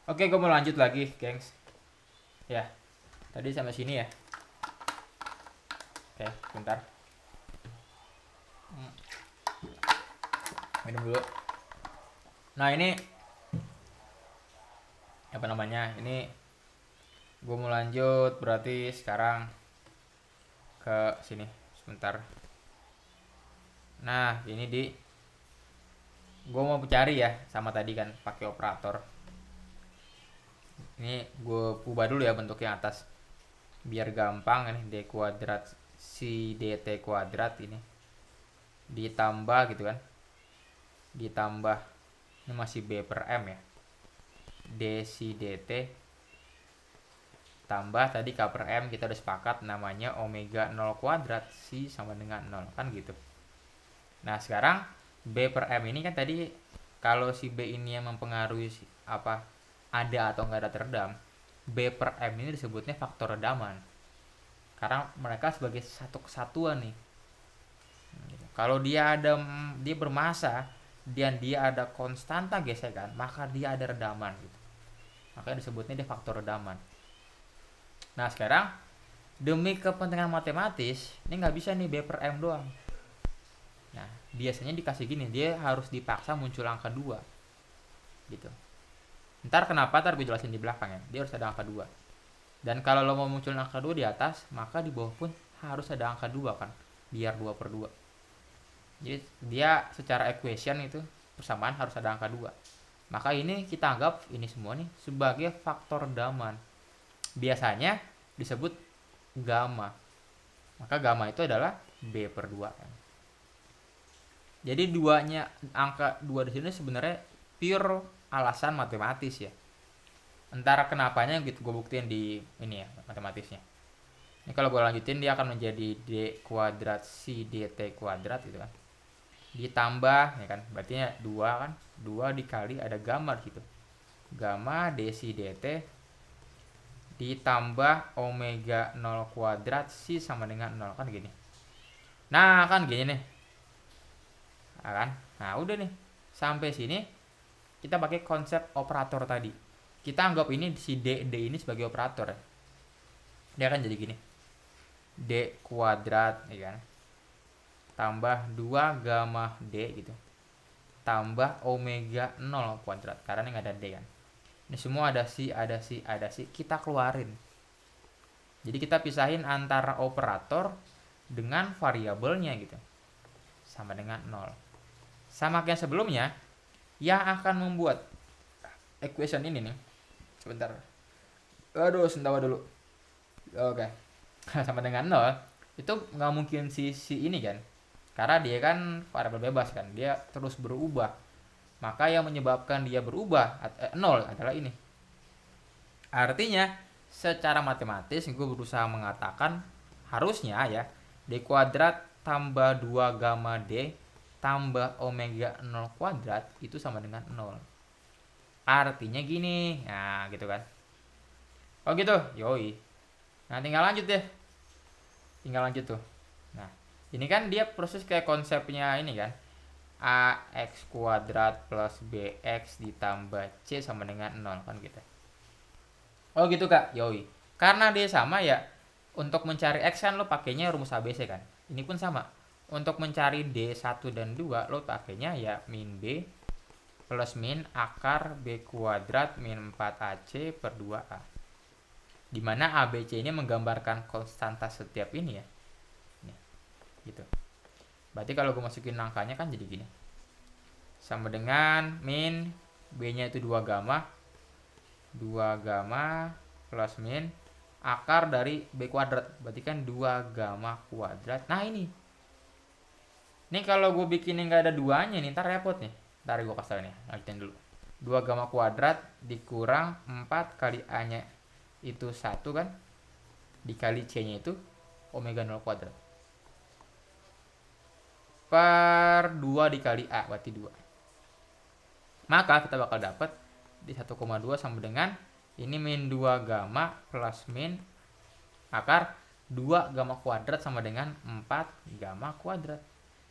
Oke, gue mau lanjut lagi, gengs. Ya, tadi sampai sini ya. Oke, bentar. Minum dulu. Nah, ini apa namanya? Ini gue mau lanjut, berarti sekarang ke sini. Sebentar. Nah, ini gue mau cari ya, sama tadi kan pakai operator. Ini gue ubah dulu ya bentuk yang atas. Biar gampang ini, D kuadrat si dt kuadrat ini ditambah gitu kan, ditambah ini masih b per m ya, d si dt tambah tadi k per m kita udah sepakat namanya omega 0 kuadrat si sama dengan 0 kan gitu. Nah sekarang b per m ini kan tadi kalau si b ini yang mempengaruhi apa ada atau enggak ada teredam, b per m ini disebutnya faktor redaman karena mereka sebagai satu kesatuan nih. Kalau dia bermasa dan dia ada konstanta gesekan, maka dia ada redaman gitu. Makanya disebutnya dia faktor redaman. Nah sekarang demi kepentingan matematis ini nggak bisa nih B per M doang. Nah biasanya dikasih gini, dia harus dipaksa muncul angka 2 gitu. Ntar kenapa ntar gue jelasin di belakang ya, dia harus ada angka 2. Dan kalau lo mau muncul angka 2 di atas, maka di bawah pun harus ada angka 2 kan, biar 2 per 2. Jadi dia secara equation itu persamaan harus ada angka 2. Maka ini kita anggap ini semua nih sebagai faktor redaman. Biasanya disebut gamma. Maka gamma itu adalah B per 2 kan. Jadi angka 2 di sini sebenarnya pure alasan matematis ya. Entar kenapanya gitu gue buktiin di ini ya matematisnya. Ini kalau gue lanjutin dia akan menjadi D kuadrat si dt kuadrat gitu kan. Ditambah ya kan, berarti 2 kan, 2 dikali ada gamma gitu, gamma d si dt ditambah omega 0 kuadrat si sama dengan 0 kan gini. Nah kan gini nih, nah, kan nah udah nih sampai sini kita pakai konsep operator tadi. Kita anggap ini si d ini sebagai operator ya. Dia akan jadi gini, d kuadrat ya kan, tambah 2 gamma d gitu, tambah omega 0 kuadrat karena ini nggak ada d kan. Ini semua ada si, ada si, ada si, kita keluarin. Jadi kita pisahin antara operator dengan variabelnya gitu, sama dengan 0. Sama kayak sebelumnya, yang akan membuat equation ini nih, sebentar, aduh sendawa dulu. Oke. Sama dengan 0 itu nggak mungkin si ini kan, karena dia kan variabel bebas kan, dia terus berubah. Maka yang menyebabkan dia berubah 0 adalah ini. Artinya secara matematis gue berusaha mengatakan harusnya ya d kuadrat tambah 2 gamma d tambah omega 0 kuadrat itu sama dengan 0. Artinya gini, nah gitu kan. Oh gitu, yoi. Nah tinggal lanjut deh. Tinggal lanjut tuh. Nah ini kan dia proses kayak konsepnya ini kan, ax kuadrat plus bx ditambah c sama dengan 0 kan gitu. Oh gitu kak, yoi. Karena dia sama ya, untuk mencari x kan lo pakainya rumus ABC kan. Ini pun sama. Untuk mencari D1 dan 2 lo pakainya ya min B plus min akar B kuadrat min 4AC per 2A. Dimana ABC ini menggambarkan konstanta setiap ini ya. Nih, gitu. Berarti kalau gue masukin angkanya kan jadi gini. Sama dengan min B-nya itu 2 gamma. 2 gamma plus min akar dari B kuadrat. Berarti kan 2 gamma kuadrat. Nah ini. Ini kalau gue bikin nggak ada duanya nih, ntar repot nih. Ntar gue kasih nih, lanjutin dulu. 2 gamma kuadrat dikurang 4 kali A-nya itu 1 kan. Dikali C-nya itu omega 0 kuadrat. Per 2 dikali A, berarti 2. Maka kita bakal dapat di 1,2 sama dengan ini min 2 gamma plus min akar 2 gamma kuadrat sama dengan 4 gamma kuadrat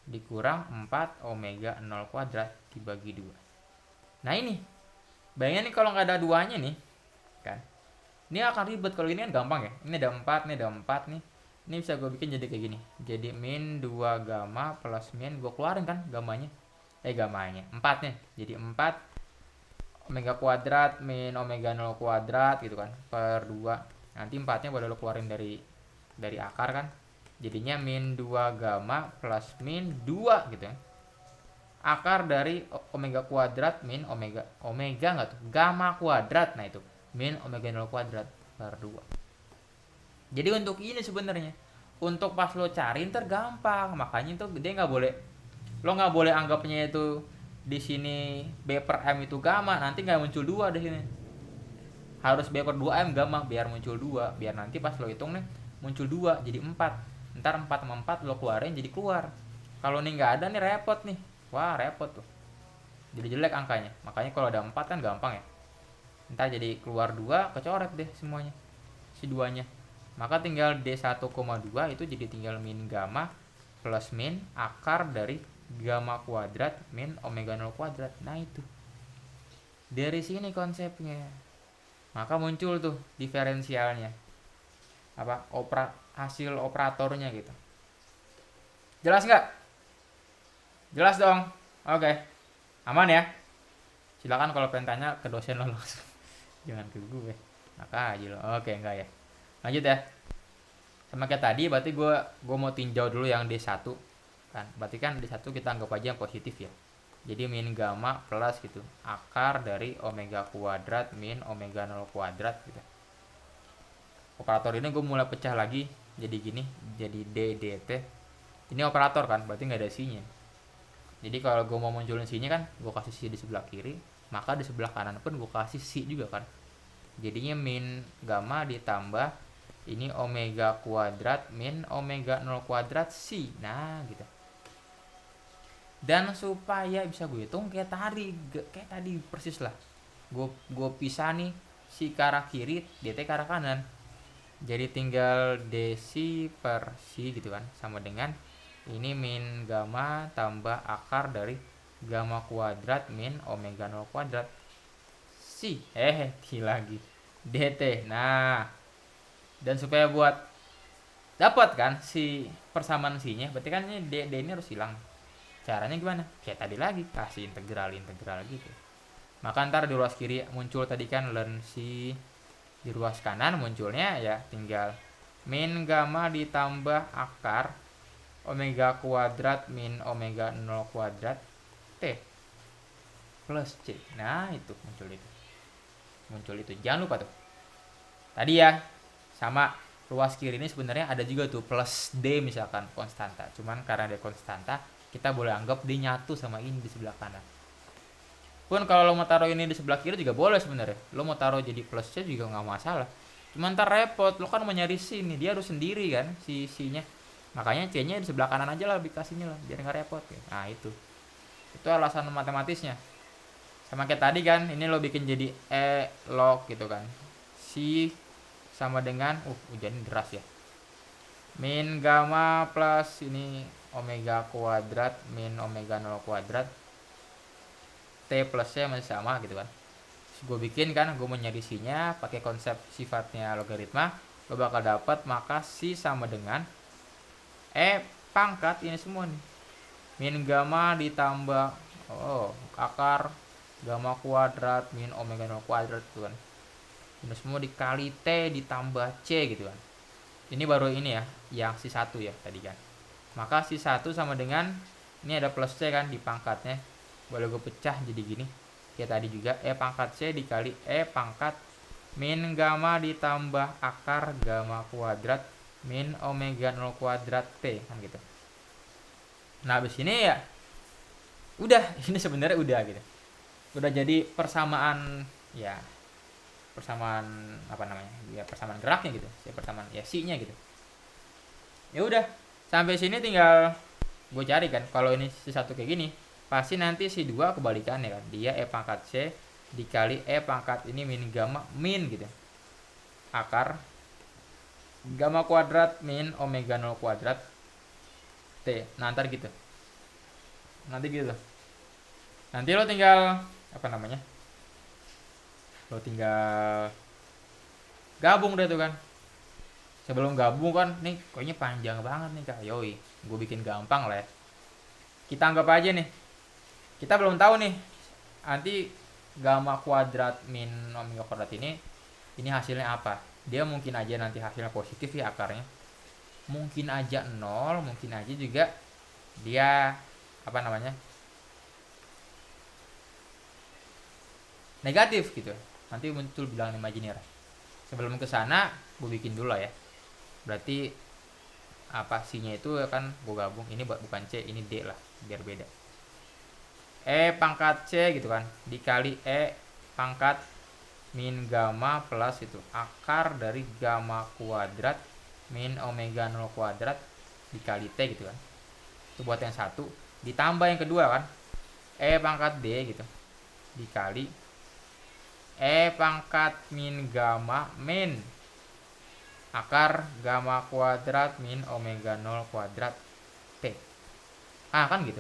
dikurang 4 omega 0 kuadrat dibagi 2. Nah ini Bayangin nih kalau nggak ada duanya nih kan, ini akan ribet. Kalau ini kan gampang ya, ini ada 4 nih, ada 4 nih, ini bisa gue bikin jadi kayak gini, jadi min 2 gamma plus min, gue keluarin kan gamanya, gamanya 4 nih, jadi 4 omega kuadrat min omega 0 kuadrat gitu kan per 2. Nanti 4 nya baru lo keluarin dari akar kan, jadinya min 2 gamma plus min 2 gitu ya, akar dari omega kuadrat min omega nggak tuh, gamma kuadrat, nah itu min omega 0 kuadrat per 2. Jadi untuk ini sebenarnya, untuk pas lo cari ntar gampang, makanya tuh dia nggak boleh, lo nggak boleh anggapnya itu di sini B per M itu gamma, nanti nggak muncul 2 di sini. Harus B per 2M gamma biar muncul 2, biar nanti pas lo hitung nih muncul 2 jadi 4. Ntar 4 sama 4 lo keluarin jadi keluar. Kalau nih nggak ada nih repot nih. Wah, repot tuh. Jadi jelek angkanya. Makanya kalau ada 4 kan gampang ya. Ntar jadi keluar 2, kecoret deh semuanya. Si 2-nya. Maka tinggal D1,2 itu jadi tinggal min gamma plus min akar dari gamma kuadrat min omega 0 kuadrat. Nah itu. Dari sini konsepnya. Maka muncul tuh diferensialnya. Hasil operatornya gitu. Jelas nggak? Jelas dong. Oke. Aman ya? Silakan kalau pengen tanya ke dosen lo langsung. Jangan ke gue. Maka aja lo. Oke, enggak ya. Lanjut ya. Sama kayak tadi berarti gue mau tinjau dulu yang D1 kan. Berarti kan D1 kita anggap aja yang positif ya. Jadi min gamma plus gitu, akar dari omega kuadrat min omega 0 kuadrat gitu. Operator ini gue mulai pecah lagi jadi gini, jadi D dt. Ini operator kan, berarti nggak ada C-nya. Jadi kalau gue mau munculin C-nya kan, gue kasih C di sebelah kiri, maka di sebelah kanan pun gue kasih C juga kan. Jadinya min gamma ditambah ini omega kuadrat min omega 0 kuadrat C. Nah gitu. Dan supaya bisa gue hitung kayak tadi persis lah, gue pisah nih si ke arah kiri, dt ke arah kanan, jadi tinggal dc per c gitu kan, sama dengan ini min gamma tambah akar dari gamma kuadrat min omega 0 kuadrat c lagi dt. Nah, dan supaya buat dapat kan si persamaan c nya, berarti kan ini d ini harus hilang. Caranya gimana? Kayak tadi lagi, kasih integral gitu. Maka ntar di ruas kiri muncul tadi kan ln C, di ruas kanan munculnya ya tinggal min gamma ditambah akar omega kuadrat min omega 0 kuadrat T plus C. Nah itu muncul itu. Jangan lupa tuh tadi ya, sama ruas kiri ini sebenarnya ada juga tuh plus D misalkan konstanta, cuman karena dia konstanta kita boleh anggap dia nyatu sama ini di sebelah kanan. Pun kalau lo mau taruh ini di sebelah kiri juga boleh sebenarnya. Lo mau taruh jadi plus C juga nggak masalah. Cuma ntar repot, lo kan mau nyari C nih, dia harus sendiri kan si C-nya. Makanya C-nya di sebelah kanan aja lah dikasihnya lah, biar nggak repot ya. Nah itu alasan matematisnya. Sama kayak tadi kan, ini lo bikin jadi E log gitu kan. C sama dengan, hujan deras ya. Min gamma plus ini omega kuadrat min omega 0 kuadrat T plusnya masih sama gitu kan. Terus gue bikin kan, gue mau nyari C nya pakai konsep sifatnya logaritma, lo bakal dapat maka C sama dengan E pangkat ini semua nih, min gamma ditambah akar gamma kuadrat min omega 0 kuadrat gitu kan. Ini semua dikali T ditambah C gitu kan. Ini baru ini ya, yang C1 ya tadi kan. Maka C1 sama dengan, ini ada plus C kan di pangkatnya, boleh gue pecah jadi gini. Kayak tadi juga, E pangkat C dikali E pangkat min gamma ditambah akar gamma kuadrat min omega 0 kuadrat T kan gitu. Nah habis ini ya udah, ini sebenarnya udah gitu. Udah jadi persamaan ya, persamaan apa namanya ya, persamaan geraknya gitu ya, persamaan ya C-nya gitu. Ya udah, sampai sini tinggal gue cari kan. Kalau ini C1 kayak gini, pasti nanti C2 kebalikannya kan, dia E pangkat C dikali E pangkat ini min gamma min gitu, akar gamma kuadrat min omega 0 kuadrat T. Nah ntar gitu, nanti lo tinggal apa namanya, Lo tinggal gabung deh tuh kan. Sebelum gabung kan, nih kayaknya panjang banget nih kak. Yoi, gue bikin gampang lah ya. Kita anggap aja nih, kita belum tahu nih nanti gamma kuadrat min omega kuadrat ini hasilnya apa. Dia mungkin aja nanti hasilnya positif ya akarnya, mungkin aja nol, mungkin aja juga dia apa namanya negatif gitu. Nanti muncul bilangan imajiner. Sebelum ke sana gue bikin dulu lah ya. Berarti apa C-nya itu kan gue gabung, ini bukan C, ini D lah biar beda. E pangkat C gitu kan dikali E pangkat min gamma plus itu akar dari gamma kuadrat min omega 0 kuadrat dikali T gitu kan. Itu buat yang satu, ditambah yang kedua kan E pangkat D gitu dikali E pangkat min gamma min akar gamma kuadrat min omega 0 kuadrat T. Kan gitu.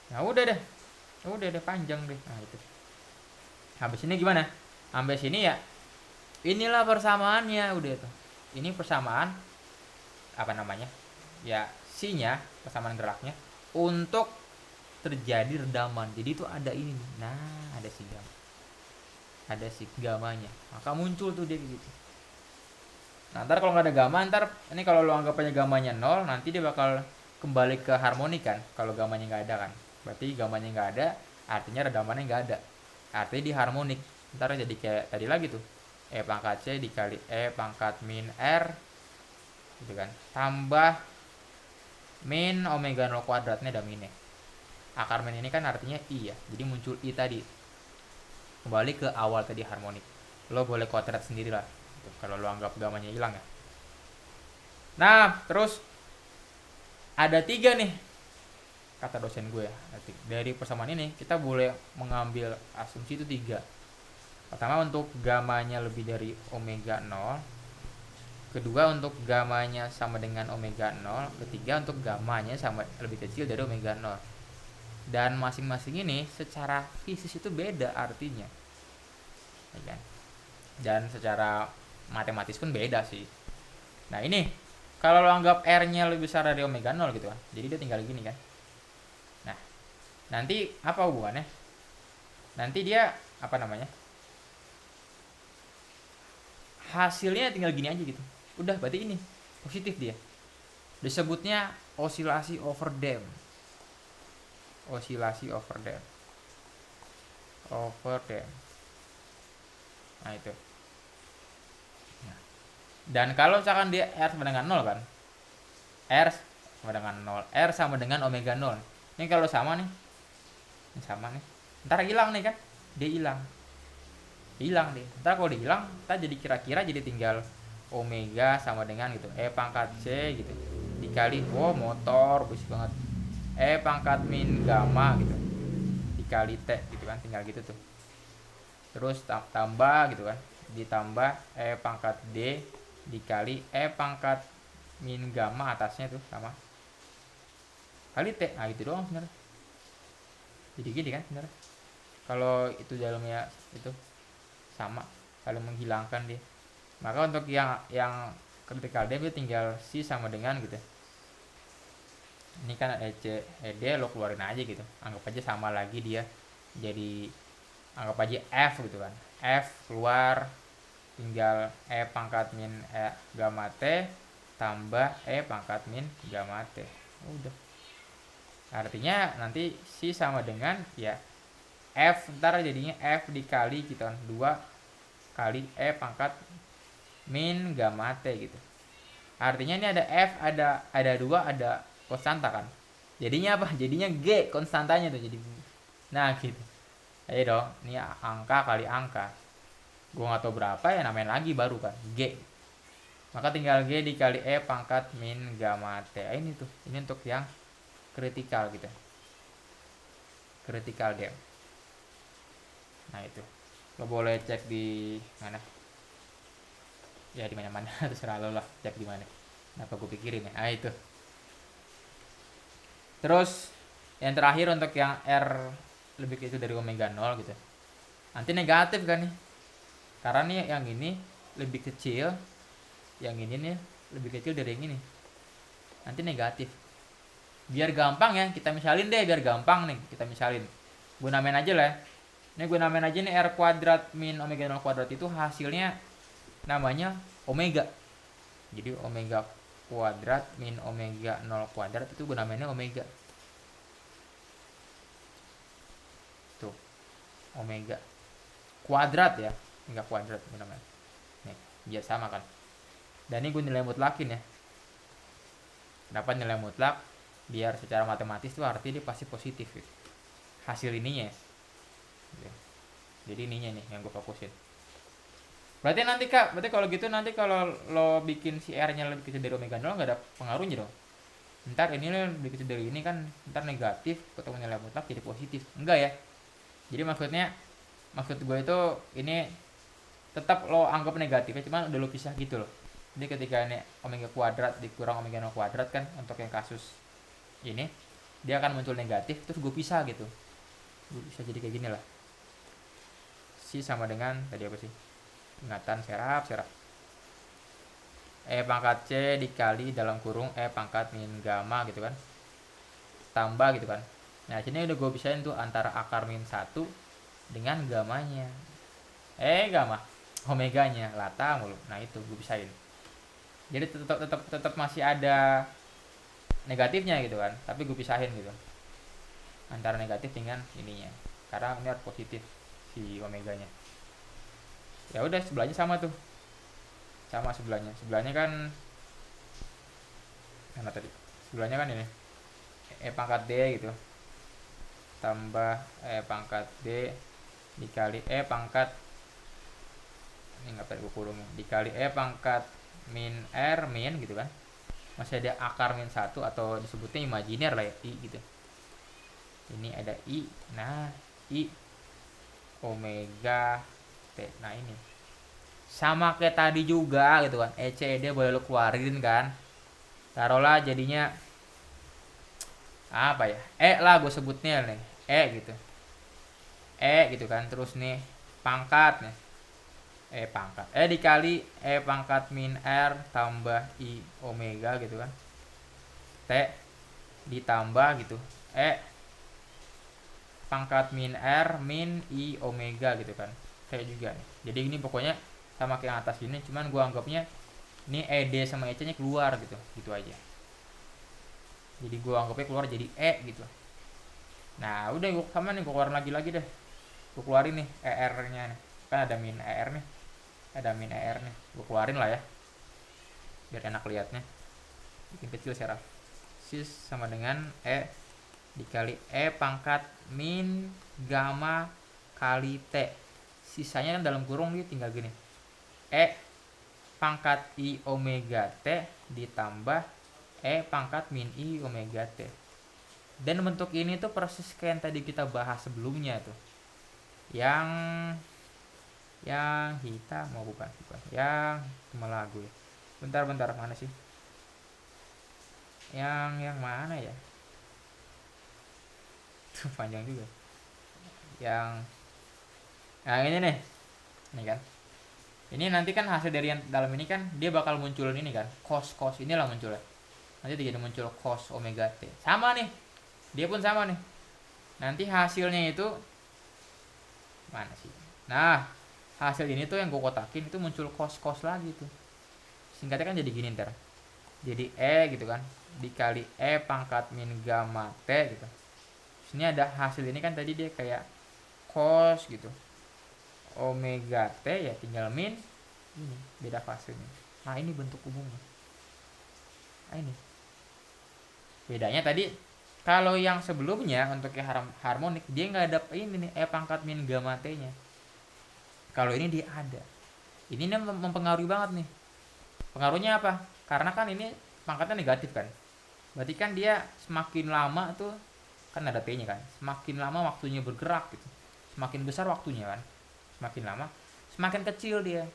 Nah udah deh panjang deh. Nah itu. Habis ini gimana? Sampai sini ya. Inilah persamaannya udah tuh. Ini persamaan apa namanya? Ya C-nya, persamaan geraknya untuk terjadi redaman. Jadi itu ada ini nih. Nah, ada si gamma. Ada si gamanya. Maka muncul tuh dia gitu. Nah, ntar kalau nggak ada gamma, ntar ini kalau lo anggap aja gamanya 0, nanti dia bakal kembali ke harmonik kan. Kalau gamanya nggak ada kan. Berarti gamanya nggak ada, artinya redamannya nggak ada. Artinya di harmonik. Ntar jadi kayak tadi lagi tuh. E pangkat C dikali E pangkat min R gitu kan. Tambah min omega 0 kuadratnya ada minnya. Akar min ini kan artinya I ya. Jadi muncul I tadi. Kembali ke awal tadi harmonik. Lo boleh kuadrat sendiri lah. Kalau lo anggap gamanya hilang ya. Nah, terus ada 3 nih kata dosen gue ya. Dari persamaan ini kita boleh mengambil asumsi itu 3. Pertama untuk gamanya lebih dari omega 0. Kedua untuk gamanya sama dengan omega 0. Ketiga untuk gamanya sama lebih kecil dari omega 0. Dan masing-masing ini secara fisis itu beda artinya. Ya kan? Dan secara matematis pun beda sih. Nah ini kalau lo anggap R-nya lebih besar dari omega 0 gitu kan. Jadi dia tinggal gini kan. Nah, nanti apa hubungannya? Nanti dia apa namanya? Hasilnya tinggal gini aja gitu. Udah berarti ini positif dia. Disebutnya osilasi overdamp. Osilasi overdamp. Overdamp. Nah itu. Dan kalau misalkan dia R sama dengan 0 kan. R sama dengan 0. R sama dengan omega 0. Ini kalau sama nih. Ini sama nih. Ntar hilang nih kan. Dia hilang. Hilang deh. Ntar kalau dia hilang, ntar jadi kira-kira jadi tinggal omega sama dengan gitu. E pangkat C gitu. Dikali, motor, bersih banget. E pangkat min gamma gitu. Dikali T gitu kan. Tinggal gitu tuh. Terus tambah gitu kan. Ditambah E pangkat D dikali E pangkat min gamma atasnya tuh sama kali T. Nah gitu doang sebenarnya. Jadi gini kan sebenarnya. Kalau itu dalamnya itu sama, saling menghilangkan dia. Maka untuk yang critical damp itu tinggal C sama dengan gitu. Ini kan EC ED lo keluarin aja gitu. Anggap aja sama lagi dia. Jadi anggap aja F gitu kan. F keluar tinggal E pangkat min gamma T tambah E pangkat min gamma T. Udah. Artinya nanti C sama dengan ya F, ntar jadinya F dikali gitu kan 2 kali E pangkat min gamma T gitu. Artinya ini ada F, ada 2, ada konstanta kan. Jadinya apa? Jadinya G konstantanya tuh jadi. Nah gitu. Ayo dong, ini angka kali angka. Gue gak tau berapa ya, namain lagi baru kan G. Maka tinggal G dikali E pangkat min gamma T. Ini tuh, ini untuk yang kritikal gitu. Critical damp. Nah itu lo boleh cek di mana ya, di mana-mana terserah lo lah, cek di mana. Kenapa gue pikirin ya. Nah itu. Terus yang terakhir untuk yang R lebih kecil dari omega 0 gitu. Nanti negatif kan nih. Karena nih yang ini lebih kecil, yang ini nih lebih kecil dari yang ini. Nanti negatif. Biar gampang ya, kita misalin deh, biar gampang nih, kita misalin. Gue namain aja lah. Ini gue namain aja nih R kuadrat min omega 0 kuadrat itu hasilnya namanya omega. Jadi omega kuadrat min omega 0 kuadrat itu gue namainnya omega. Tuh, omega kuadrat ya, enggak kuadrat gue namanya. Nih, biar sama kan. Dan ini gue nilai mutlakin ya. Kenapa nilai mutlak? Biar secara matematis tuh artinya dia pasti positif gitu. Hasil ininya ya. Jadi ininya nih yang gue fokusin. Berarti nanti kak, berarti kalau gitu nanti kalau lo bikin si R nya lebih kecil dari omega 0 nggak ada pengaruhnya dong. Ntar ini lebih kecil dari ini kan ntar negatif ketemu nilai mutlak jadi positif. Enggak ya. Jadi maksud gue itu ini tetap lo anggap negatif ya, cuman udah lo pisah gitu loh. Jadi ketika ini omega kuadrat dikurang omega 0 kuadrat kan untuk yang kasus ini dia akan muncul negatif, terus gue pisah gitu. Gue bisa jadi kayak gini lah. Si sama dengan tadi apa sih? Ingatan serap. E pangkat C dikali dalam kurung E pangkat min gamma gitu kan. Tambah gitu kan. Nah sini udah gue pisahin tuh antara akar min 1 dengan gamanya. Gamma omeganya lata mulu. Nah itu gue pisahin. Jadi tetap masih ada negatifnya gitu kan, tapi gue pisahin gitu antara negatif dengan ininya karena ini harus positif si omeganya. Ya udah sebelahnya sama tuh, sama sebelahnya kan mana tadi, sebelahnya kan ini E pangkat D gitu tambah E pangkat D dikali E pangkat ini nggak perlu kurung dikali E pangkat min R min gitu kan, masih ada akar min 1 atau disebutnya imajiner lah ya, I gitu. Ini ada I, nah I omega T. Nah ini sama kayak tadi juga gitu kan, ECD boleh lu keluarin kan, taruhlah jadinya apa ya, lah gue sebutnya nih gitu, gitu kan. Terus nih pangkat nih pangkat dikali pangkat min R tambah I omega gitu kan, T ditambah gitu pangkat min R min I omega gitu kan, T juga nih. Jadi ini pokoknya sama kayak yang atas ini, cuman gua anggapnya ini ED sama EC nya keluar gitu aja. Jadi gua anggapnya keluar jadi gitu. Nah udah gua sama nih, gua keluarin lagi deh, gua keluarin nih ER nya nih. Kan ada min ER nih, gua keluarin lah ya biar enak liatnya, bikin kecil serap. Sis sama dengan dikali pangkat min gamma kali T, sisanya kan dalam kurung dia tinggal gini, pangkat I omega T ditambah pangkat min I omega T. Dan bentuk ini tuh persis kayak yang tadi kita bahas sebelumnya tuh, yang hitam mau bukan yang cuma lagu ya. Bentar mana sih yang mana ya, tuh panjang juga. Yang ini nih kan, ini nanti kan hasil dari yang dalam ini kan dia bakal munculin ini kan, cos inilah munculnya, nanti jadi muncul cos omega T. Sama nih, dia pun sama nih, nanti hasilnya itu mana sih, nah hasil ini tuh yang gue kotakin itu muncul cos lagi tuh, singkatnya kan jadi gini ntar, jadi gitu kan dikali pangkat min gamma T gitu. Terus ini ada hasil ini kan tadi dia kayak cos gitu omega T ya, tinggal min ini beda fasenya. Nah ini bentuk umumnya. Nah ini bedanya tadi, kalau yang sebelumnya untuk yang harmonik dia nggak ada ini nih pangkat min gamma T nya. Kalau ini dia ada. Ini mempengaruhi banget nih. Pengaruhnya apa? Karena kan ini pangkatnya negatif kan, berarti kan dia semakin lama tuh kan ada T nya kan, semakin lama waktunya bergerak gitu, semakin besar waktunya kan, semakin lama semakin kecil dia,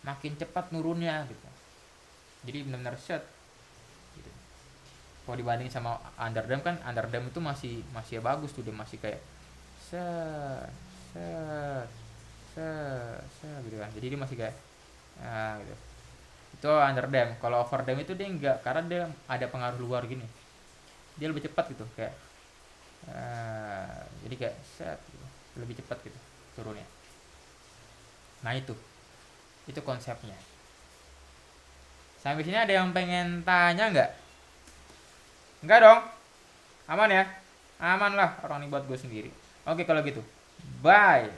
makin cepat nurunnya gitu. Jadi benar-benar set gitu. Kalau dibanding sama underdam kan, underdam itu masih bagus tuh, dia masih kayak set gitu kan. Jadi dia masih kayak gitu. Itu under dam. Kalau over dam itu dia enggak, karena dia ada pengaruh luar gini. Dia lebih cepat gitu kayak jadi kayak gitu. Lebih cepat gitu turunnya. Nah itu konsepnya. Sampai sini ada yang pengen tanya nggak? Enggak dong? Aman ya? Aman lah, orang ini buat gue sendiri. Oke kalau gitu. Bye.